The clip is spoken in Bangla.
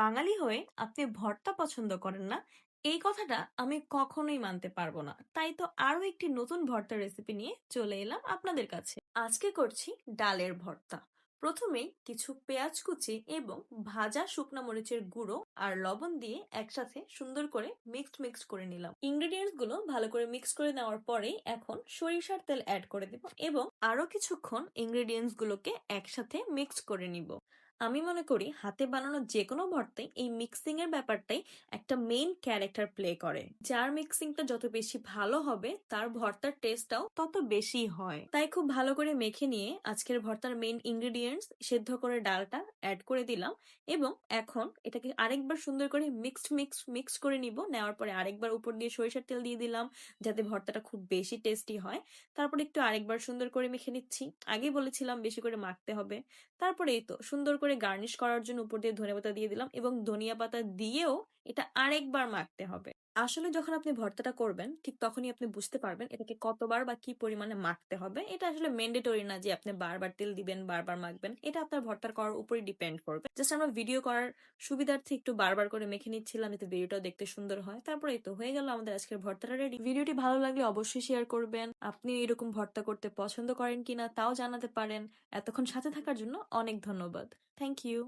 বাঙালি হয়ে আপনি ভর্তা পছন্দ করেন না, এই কথাটা আমি কখনোই মানতে পারবো না। তাই তো আরো একটি নতুন ভর্তার রেসিপি নিয়ে চলে এলাম আপনাদের কাছে। আজকে করছি ডালের ভর্তা। প্রথমেই কিছু পেঁয়াজ কুচি এবং ভাজা শুকনা মরিচের গুঁড়ো আর লবণ দিয়ে একসাথে সুন্দর করে মিক্সড করে নিলাম। ইনগ্রেডিয়েন্টস গুলো ভালো করে মিক্স করে নেওয়ার পরেই এখন সরিষার তেল অ্যাড করে দেব এবং আরো কিছুক্ষণ ইনগ্রেডিয়েন্টস গুলোকে একসাথে মিক্স করে নিব। আমি মনে করি হাতে বানানো যে কোনো ভর্তায় এই মিক্সিং এর ব্যাপারটাই একটা মেইন ক্যারেক্টার প্লে করে। যার মিক্সিংটা যত বেশি ভালো হবে তার ভর্তার টেস্টটাও তত বেশি হয়। তাই খুব ভালো করে মেখে নিয়ে আজকের ভর্তার মেইন ইনগ্রেডিয়েন্টস সেদ্ধ করে ডালটা অ্যাড করে দিলাম এবং এখন এটাকে আরেকবার সুন্দর করে মিক্স করে নিব। নেওয়ার পরে আরেকবার উপর দিয়ে সরিষার তেল দিয়ে দিলাম যাতে ভর্তাটা খুব বেশি টেস্টি হয়। তারপর একটু আরেকবার সুন্দর করে মেখে নিচ্ছি। আগেই বলেছিলাম বেশি করে মাখতে হবে। তারপরে এই তো সুন্দর করে গার্নিশ করার জন্য উপর দিয়ে ধনেপাতা দিয়ে দিলাম এবং ধনিয়া পাতা দিয়েও এটা আরেকবার মাখতে হবে। আসলে যখন আপনি ভর্তাটা করবেন ঠিক তখনই আপনি বুঝতে পারবেন এটাকে কতবার বা কি পরিমাণে মাখতে হবে। এটা আসলে ম্যান্ডেটরি না যে আপনি বারবার তেল দিবেন, বারবার মাখবেন। এটা আপনার ভর্তার করার উপরই ডিপেন্ড করবে। জাস্ট আমরা ভিডিও করার সুবিধার্থে একটু বারবার করে মেখে নিচ্ছিলাম যাতে ভিডিওটাও দেখতে সুন্দর হয়। তারপরে এই তো হয়ে গেল আমাদের আজকের ভর্তাটা রেডি। ভিডিওটি ভালো লাগলে অবশ্যই শেয়ার করবেন। আপনি এরকম ভর্তা করতে পছন্দ করেন কিনা তাও জানাতে পারেন। এতক্ষণ সাথে থাকার জন্য অনেক ধন্যবাদ। Thank you.